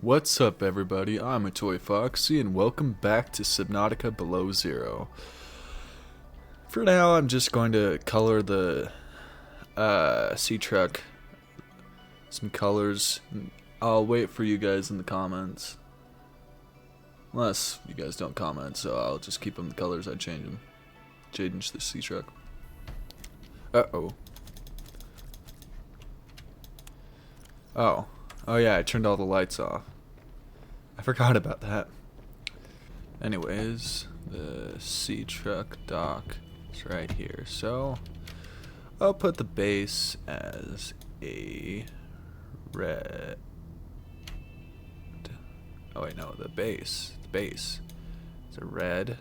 What's up, everybody? I'm a Toy Foxy, and welcome back to Subnautica Below Zero. For now, I'm just going to color the Seatruck some colors. I'll wait for you guys in the comments. Unless you guys don't comment, so I'll just keep them the colors. I change them. Change the Seatruck. Uh-oh. Oh yeah, I turned all the lights off. I forgot about that. Anyways, the Seatruck dock is right here. So, I'll put the base as a red. Oh wait, no, the base. The base is a red.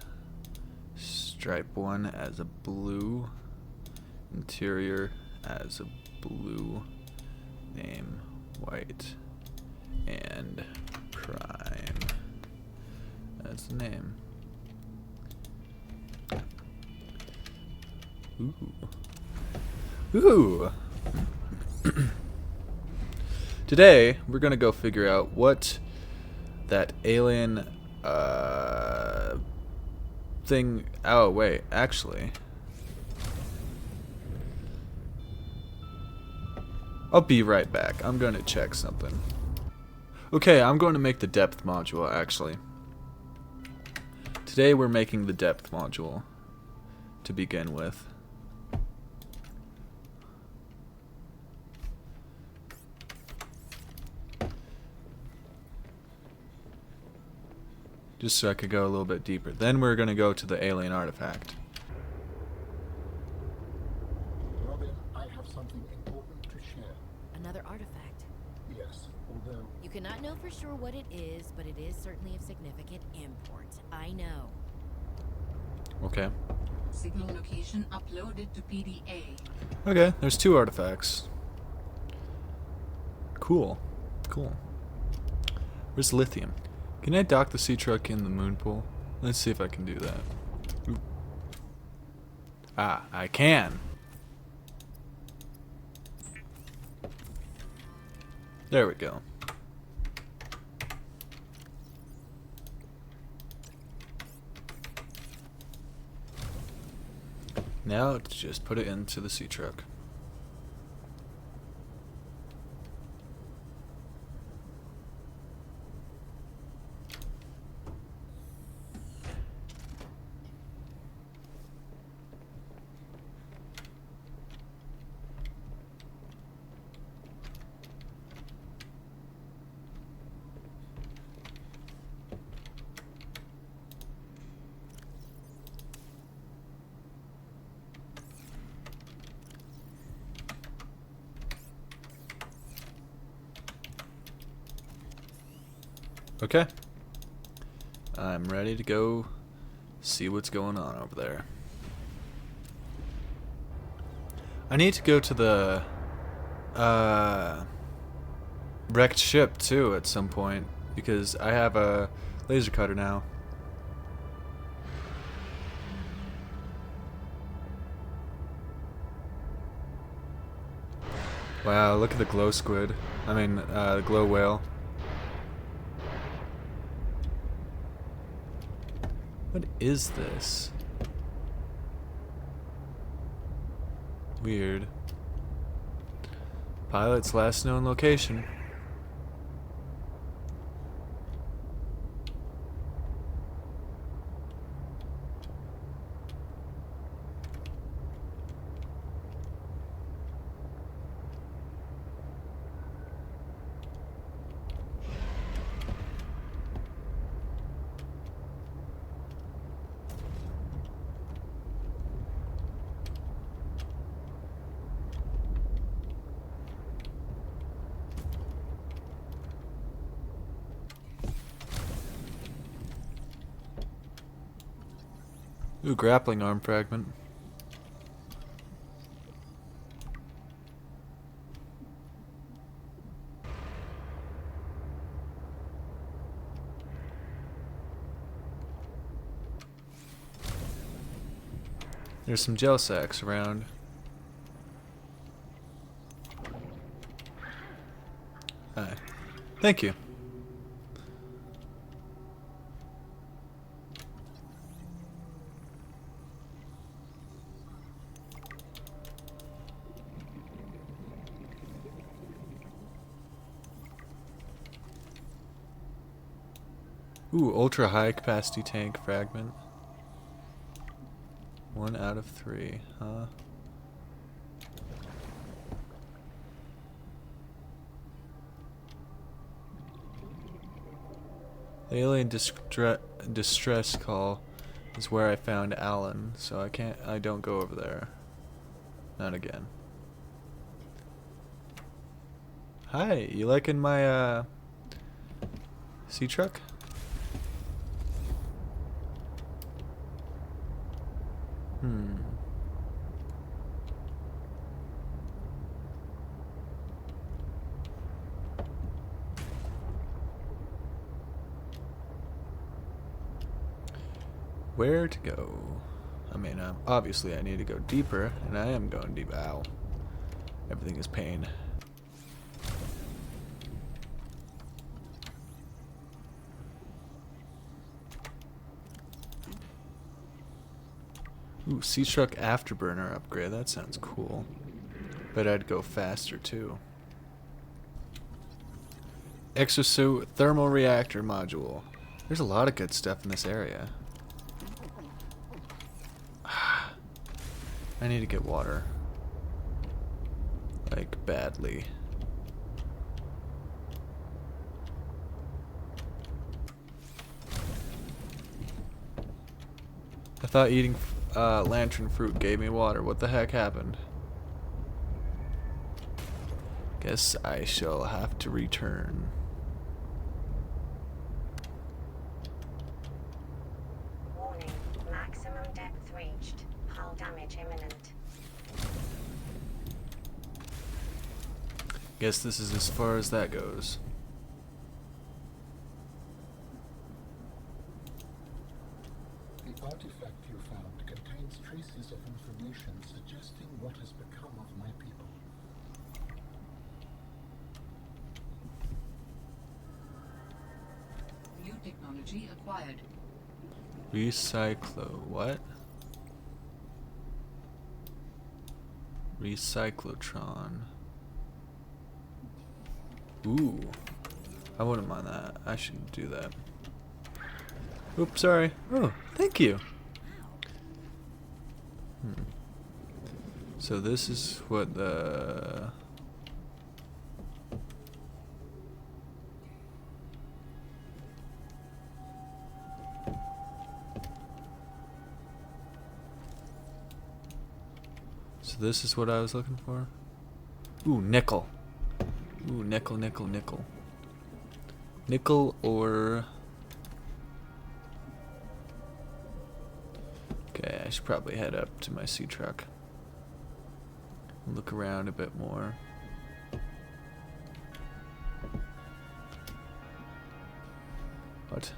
Stripe one as a blue. Interior as a blue. Name white. And prime. That's the name. Ooh. Today, we're gonna go figure out what that alien thing. Oh, wait, actually. I'll be right back. I'm gonna check something. Okay, I'm going to make the depth module, actually. Today we're making the depth module to begin with. Just so I could go a little bit deeper. Then we're going to go to the alien artifact. Robin, I have something important to share. Another artifact. Yes, although You cannot know for sure what it is, but it is certainly of significant import. I know. Okay. Signal location uploaded to PDA. Okay, there's two artifacts. Cool. Cool. Where's lithium? Can I dock the Seatruck in the moon pool? Let's see if I can do that. Ooh. Ah, I can. There we go. Now just put it into the Seatruck. Okay. I'm ready to go see what's going on over there. I need to go to the wrecked ship too at some point because I have a laser cutter now. Wow, look at the glow squid. I mean, the glow whale. What is this? Weird. Pilot's last known location. Ooh, grappling arm fragment. There's some gel sacks around. Hi. Thank you. Ooh, ultra high capacity tank fragment. 1 out of 3, huh? The alien distress call is where I found Alan, so I don't go over there. Not again. Hi, you liking my Seatruck? Where to go? I mean, obviously I need to go deeper, and I am going deep. Ow. Everything is pain. Ooh, Seatruck afterburner upgrade. That sounds cool. Bet I'd go faster too. Exosuit thermal reactor module. There's a lot of good stuff in this area. I need to get water. Like, badly. I thought eating lantern fruit gave me water. What the heck happened? Guess I shall have to return. Warning, maximum depth reached. Hull damage imminent. Guess this is as far as that goes. The artifact you found contains traces of information suggesting what has become of my people. New technology acquired. Recyclo. What? Recyclotron. Ooh. I wouldn't mind that. I should do that. Oops, sorry. Oh, thank you. So this is what the... So this is what I was looking for? Ooh, nickel. Ooh, nickel, nickel, nickel. Nickel or... Okay, I should probably head up to my Seatruck. Look around a bit more. What?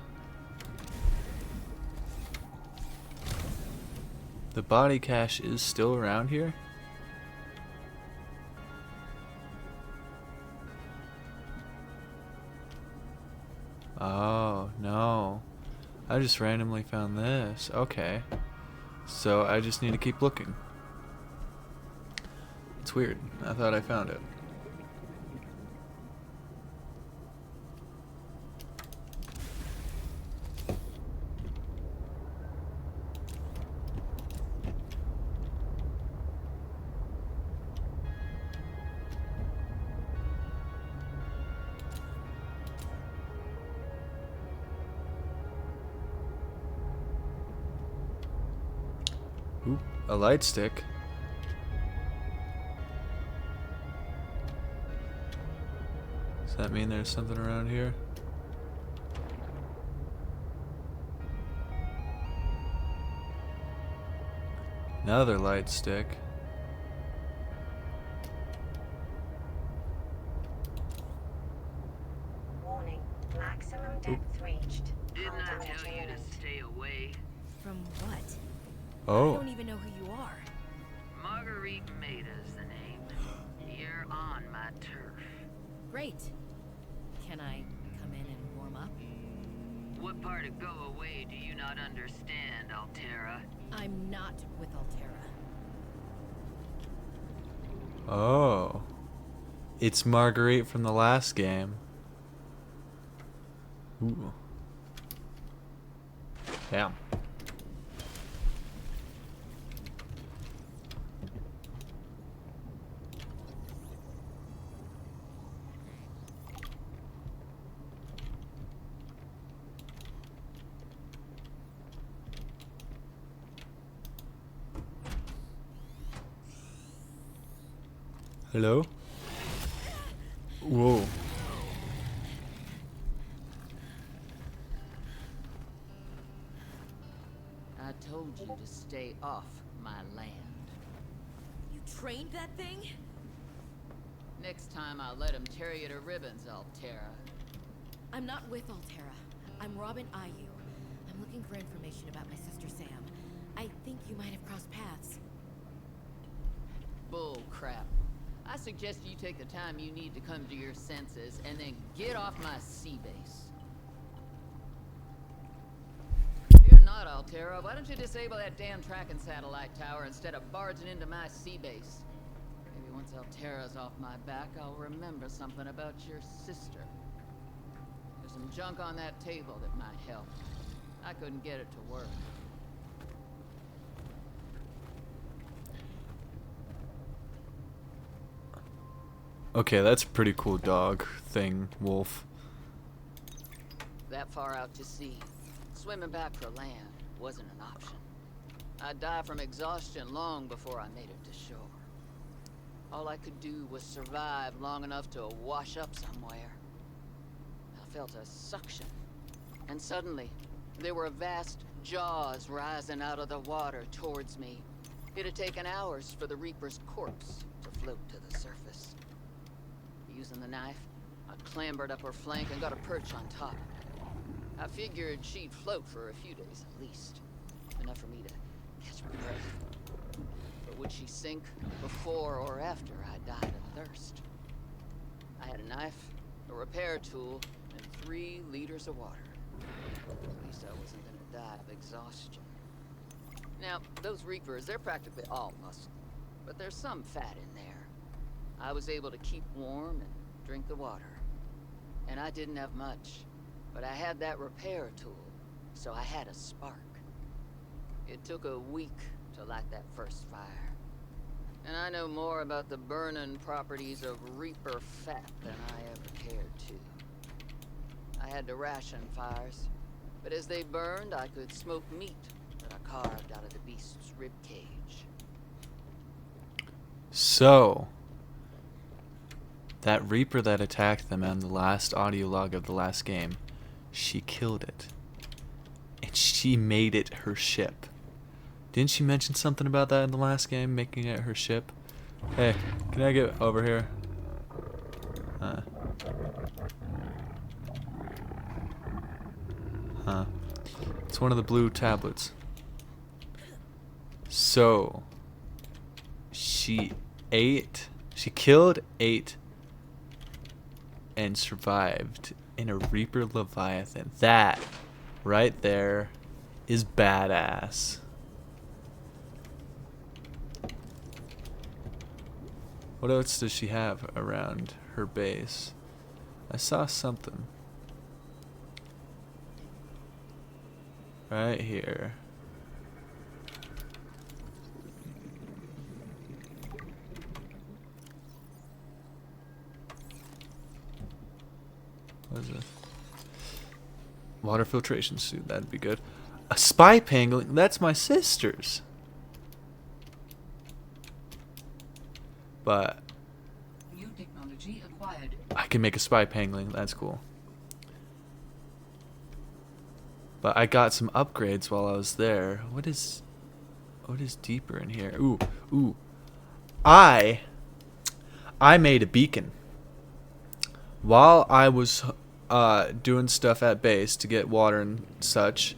The body cache is still around here? Oh, no. I just randomly found this. Okay. So I just need to keep looking. It's weird. I thought I found it. Oop, a light stick. Does that mean there's something around here? Another light stick. Warning, maximum depth reached. Didn't Hull I damage tell you to imminent. stay away? From what? I Oh, don't even know who you are. Marguerite Maida's the name. You're on my turf. Great. Can I come in and warm up? What part of go away do you not understand, Altera? I'm not with Altera. oh. It's Marguerite from the last game. Ooh. Damn. Hello? Whoa. I told you to stay off my land. You trained that thing? Next time I'll let him tear you to ribbons, Altera. I'm not with Altera. I'm Robin Ayu. I'm looking for information about my sister Sam. I think you might have crossed paths. Bull crap. I suggest you take the time you need to come to your senses and then get off my sea base. If you're not Altera, why don't you disable that damn tracking satellite tower instead of barging into my sea base? Maybe once Altera's off my back, I'll remember something about your sister. There's some junk on that table that might help. I couldn't get it to work. Okay, that's a pretty cool dog thing, wolf. That far out to sea, swimming back for land wasn't an option. I'd die from exhaustion long before I made it to shore. All I could do was survive long enough to wash up somewhere. I felt a suction, and suddenly, there were vast jaws rising out of the water towards me. It had taken hours for the Reaper's corpse to float to the surface. Using the knife, I clambered up her flank and got a perch on top. I figured she'd float for a few days at least. Enough for me to catch my breath. But would she sink before or after I died of thirst? I had a knife, a repair tool, and 3 liters of water. At least I wasn't gonna die of exhaustion. Now, those Reapers, they're practically all muscle, but there's some fat in there. I was able to keep warm and drink the water. And I didn't have much, but I had that repair tool, so I had a spark. It took a week to light that first fire. And I know more about the burning properties of Reaper fat than I ever cared to. I had to ration fires, but as they burned, I could smoke meat that I carved out of the beast's rib cage. So, that Reaper that attacked them on the last audio log of the last game, she killed it. And she made it her ship. Didn't she mention something about that in the last game, making it her ship? Hey, can I get over here? Huh. It's one of the blue tablets. So, she killed, ate, and survived in a Reaper Leviathan. That, right there, is badass. What else does she have around her base? I saw something. Right here. What is this? Water filtration suit, that'd be good. A spy pangling? That's my sister's. But New technology acquired. I can make a spy pangling, that's cool. But I got some upgrades while I was there. What is deeper in here? Ooh. I made a beacon. While I was doing stuff at base to get water and such,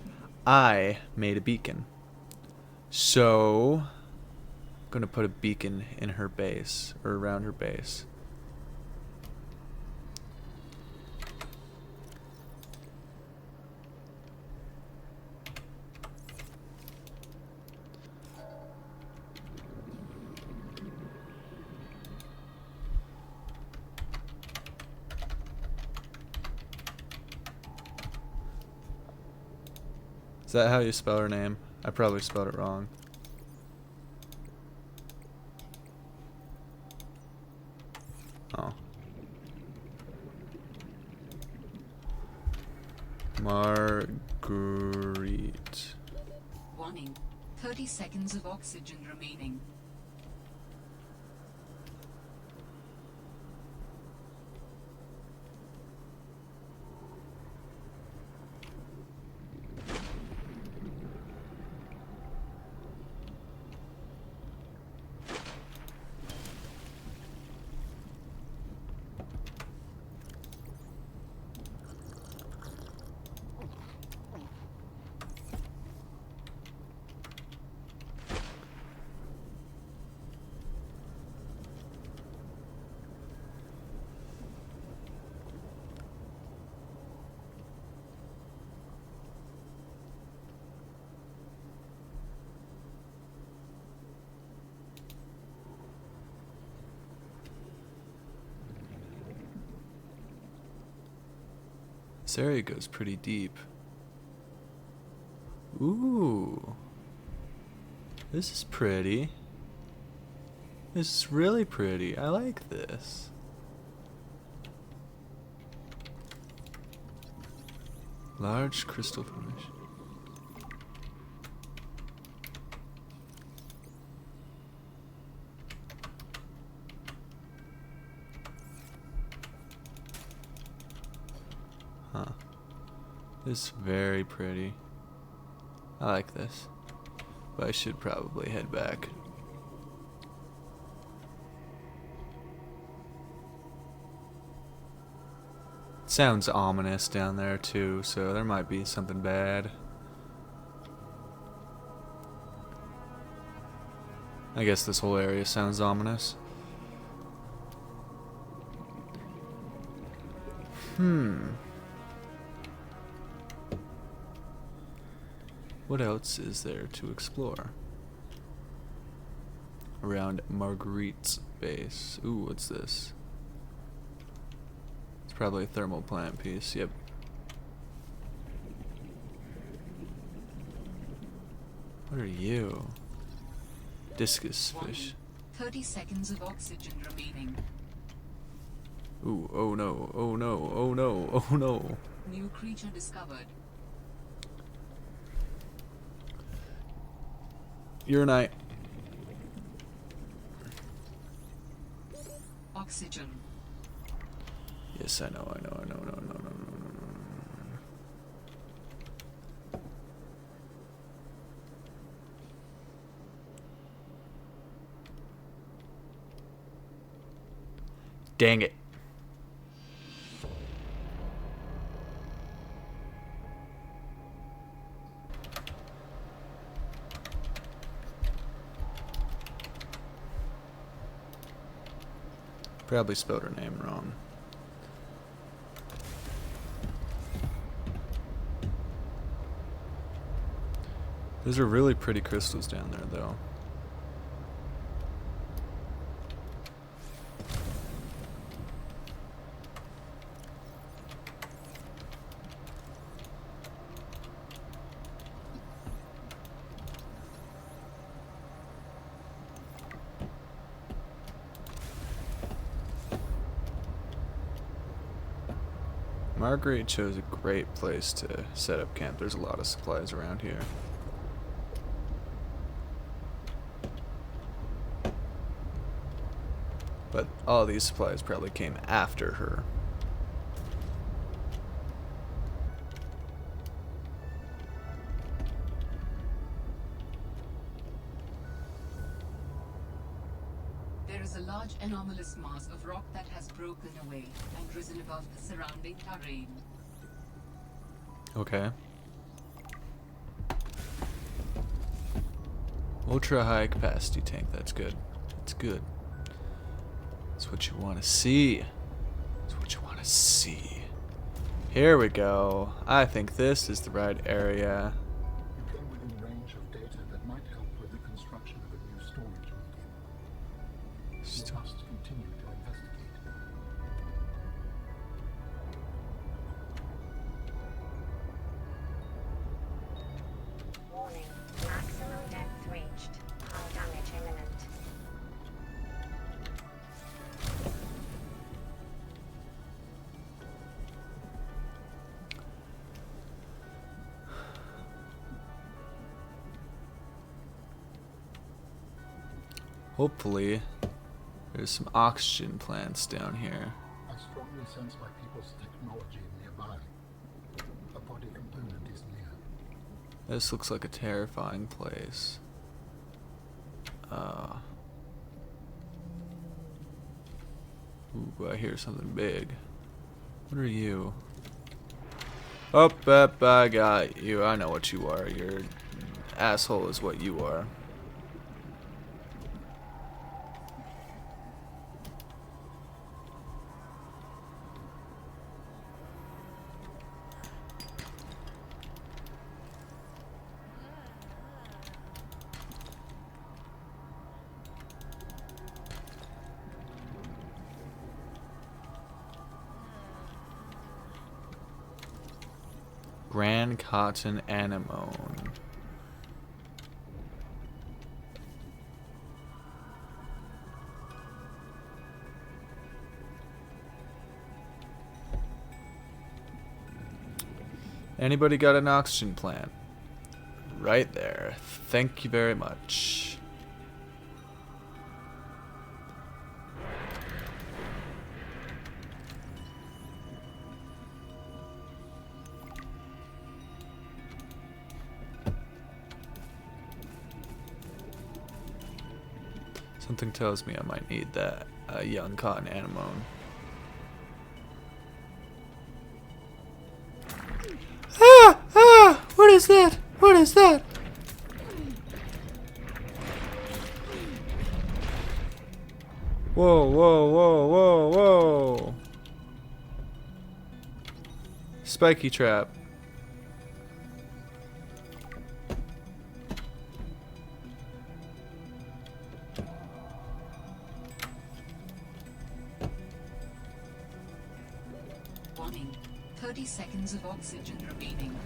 I made a beacon. So, I'm gonna put a beacon in her base, or around her base. that how you spell her name? I probably spelled it wrong. Oh. Marguerite. Warning. 30 seconds of oxygen remaining. This area goes pretty deep. Ooh. This is pretty. This is really pretty. I like this. Large crystal formation. Huh. This is very pretty. I like this. But I should probably head back. Sounds ominous down there too, so there might be something bad. I guess this whole area sounds ominous. What else is there to explore? Around Marguerite's base. Ooh, what's this? It's probably a thermal plant piece, yep. What are you? Discus fish. 30 seconds of oxygen remaining. Ooh, oh no, oh no, oh no, oh no. New creature discovered. Urinite. Oxygen. Yes, I know, no. Dang it. Probably spelled her name wrong. Those are really pretty crystals down there, though. Marguerite chose a great place to set up camp. There's a lot of supplies around here. But all these supplies probably came after her. There is a large anomalous mass of rock that has broken away and risen above the surrounding terrain. Okay. Ultra high capacity tank, that's good. That's good. That's what you want to see. That's what you want to see. Here we go. I think this is the right area. You came within range of data that might help with the construction of a new storage medium. You must continue to investigate. Hopefully, there's some oxygen plants down here. I strongly sense my people's technology nearby. A body component is near. This looks like a terrifying place. Ooh, I hear something big. What are you? Oh, I got you. I know what you are. You're an asshole is what you are. Grand cotton anemone. Anybody got an oxygen plant? Right there. Thank you very much. Something tells me I might need that young cotton anemone. What is that? What is that? Whoa, whoa, whoa, whoa, whoa. Spiky trap. Warning. 30 seconds of oxygen remaining.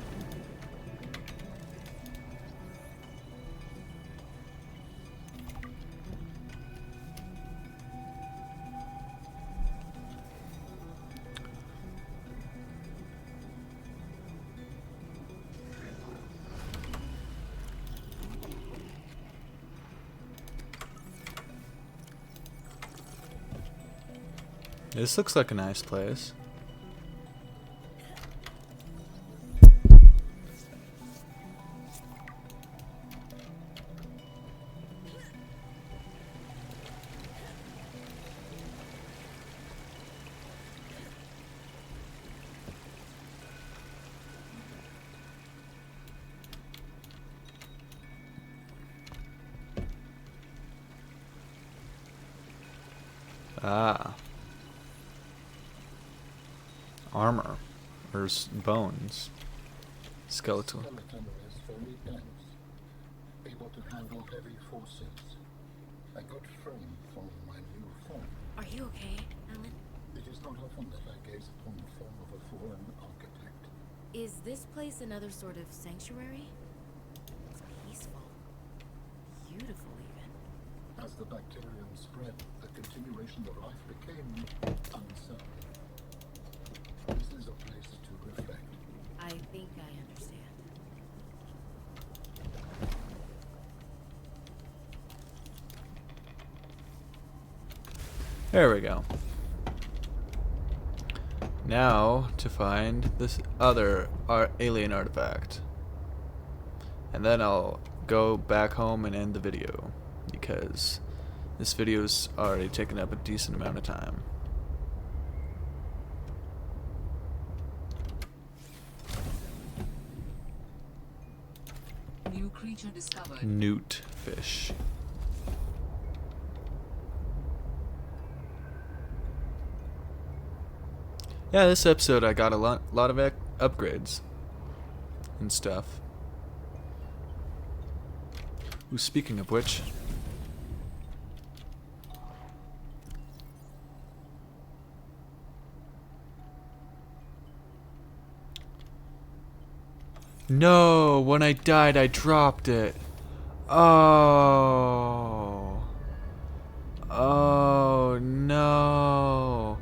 This looks like a nice place. Ah. Armor. Or bones. Skeletal. Skeleton is very dense, able to handle heavy forces. A good frame for my new form. Are you okay, Alan? It is not often that I gaze upon the form of a foreign architect. Is this place another sort of sanctuary? It's peaceful. Beautiful, even. As the bacterium spread, the continuation of life became uncertain. This is a place to reflect. I think I understand. There we go. Now to find this other alien artifact. And then I'll go back home and end the video, because this video's already taken up a decent amount of time. New creature discovered. Newt fish. Yeah, this episode I got a lot of upgrades and stuff. Ooh, speaking of which, no, when I died I dropped it. Oh. Oh no.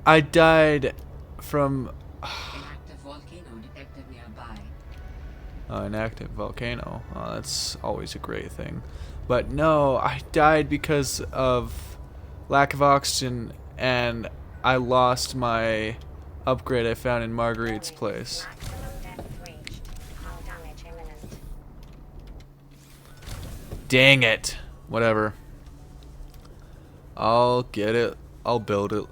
I died from An active volcano detected nearby. An active volcano. That's always a great thing. But no, I died because of lack of oxygen, and I lost my upgrade I found in Marguerite's place. Maximum depth reached. Hull damage imminent. Dang it. Whatever. I'll get it. I'll build it.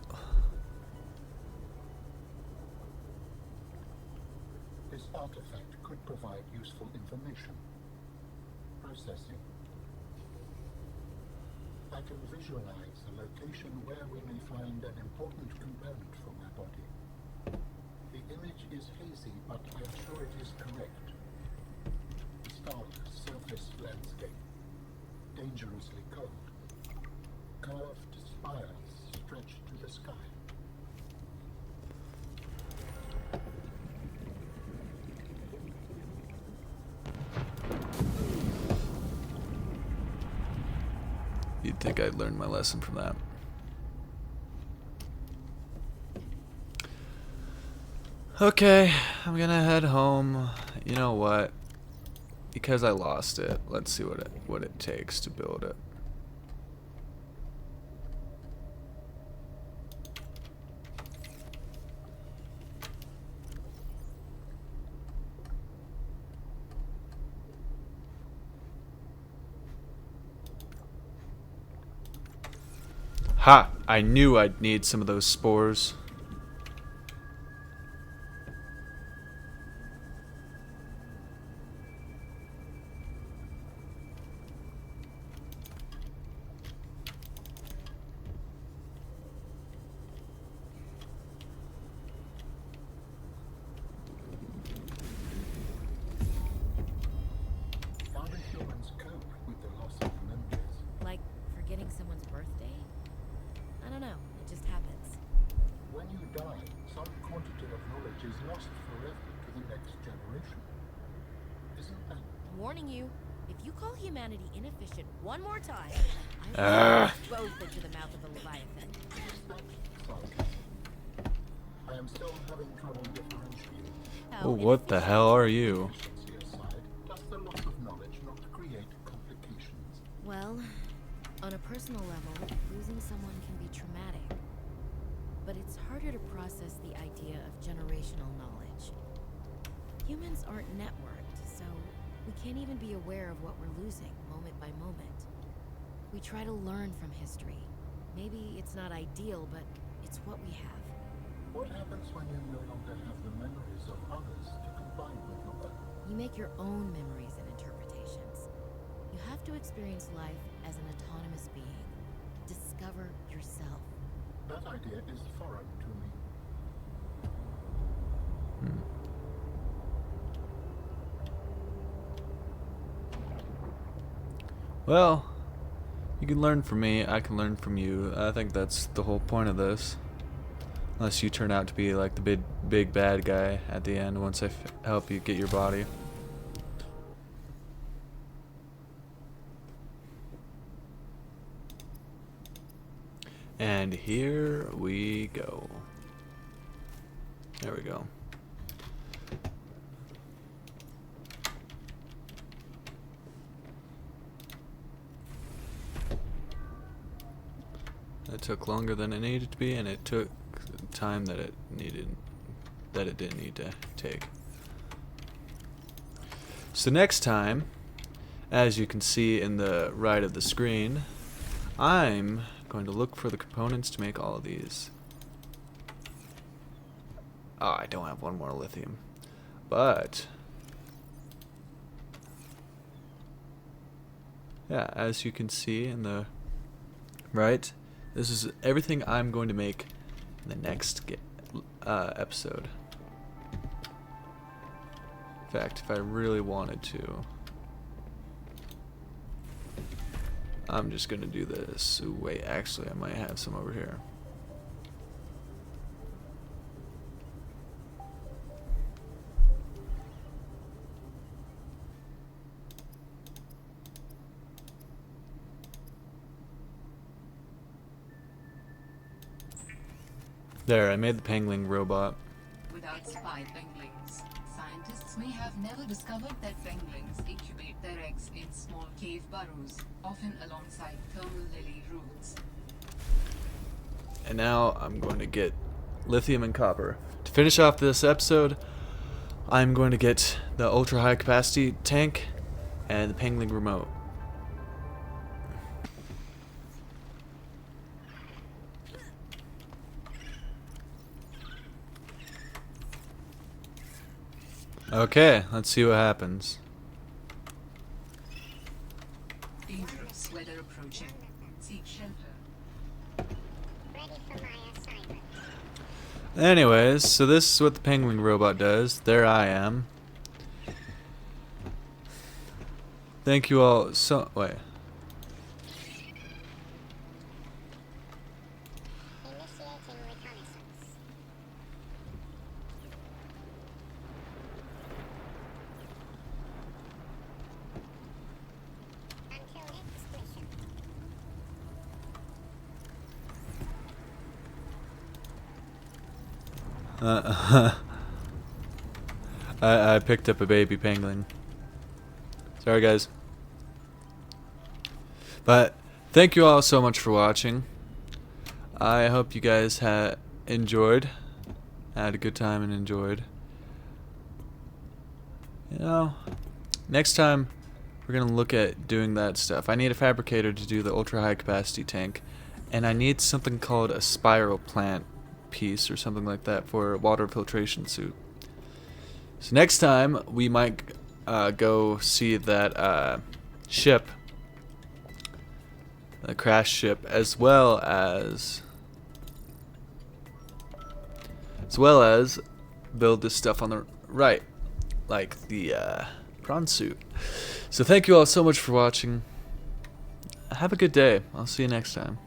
This artifact could provide useful information. Processing. I can visualize a location where we may find an important component for my body. The image is hazy, but I am sure it is correct. Stark surface landscape. Dangerously cold. Curved spires stretch to the sky. You'd think I'd learned my lesson from that. Okay, I'm gonna head home. You know what? Because I lost it, let's see what it takes to build it. Ha! I knew I'd need some of those spores. How do humans cope with the loss of memories? Like forgetting someone's birthday? I don't know. It just happens. When you die, some quantity of knowledge is lost forever to the next generation. Isn't that I'm warning you. If you call humanity inefficient one more time, I Ah. will throw both into the mouth of a leviathan. sarcasm? I am still having trouble differentiating. Oh, what the hell are you? Efficiency aside, does the loss of knowledge not create complications? Well, on a personal level, losing someone can be traumatic. But it's harder to process the idea of generational knowledge. Humans aren't networked, so we can't even be aware of what we're losing moment by moment. We try to learn from history. Maybe it's not ideal, but it's what we have. What happens when you no longer have the memories of others to combine with your own? You make your own memories and interpretations. You have to experience life as an autonomous being. Discover yourself. That idea is foreign to me. Well, you can learn from me, I can learn from you. I think that's the whole point of this. Unless you turn out to be like the big bad guy at the end once I help you get your body. And here we go. There we go. It took longer than it needed to be, and it took time that it didn't need to take. So next time, as you can see in the right of the screen, I'm going to look for the components to make all of these. Oh, I don't have one more lithium. But yeah, as you can see in the right, this is everything I'm going to make in the next episode. In fact, if I really wanted to, I'm just gonna do this. Ooh, wait, actually, I might have some over here. There, I made the Pengling robot. Without nuts by penguins. Scientists may have never discovered that penguins incubate their eggs in small cave burrows, often alongside thermal lily roots. And now I'm going to get lithium and copper. To finish off this episode, I'm going to get the ultra high capacity tank and the Pengling remote. Okay, let's see what happens. Dangerous weather approaching. Seek shelter. Ready for my assignment. Anyways, so this is what the Pengling robot does. There I am. Thank you all so... Wait. Initiating reconnaissance. Until next mission. I picked up a baby Pengling. Sorry guys. But thank you all so much for watching. I hope you guys had a good time and enjoyed. You know, next time we're gonna look at doing that stuff. I need a fabricator to do the ultra high capacity tank, and I need something called a spiral plant piece or something like that for a water filtration suit. So next time we might go see that ship, the crash ship, as well as build this stuff on the right, like the prawn suit. So thank you all so much for watching. Have a good day. I'll see you next time.